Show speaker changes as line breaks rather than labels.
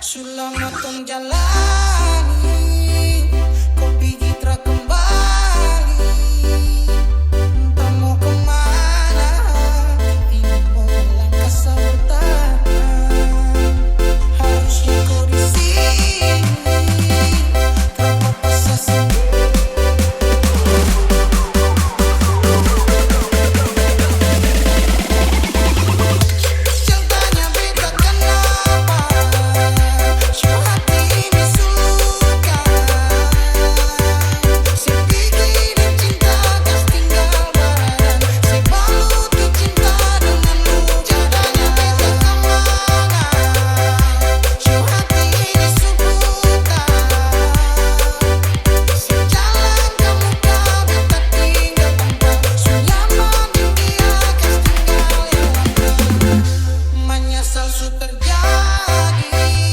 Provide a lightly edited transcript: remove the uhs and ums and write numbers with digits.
Selamat tong jalani, kopi citra kembali. Entah mau kemana, ini mau langkah bertahan. Harusnya kau di sini, terpaksa sasih. Jang tanya beta kenapa, show hati ini suka. Sepikir dan cinta gas tinggal badan, sebalut di cinta denganmu. Jang tanya beta kemana, show hati ini suka. Sejalan kamu kah beta tinggal tanpa sulama dia gas tinggal yang lama. Menyesal su terjadi,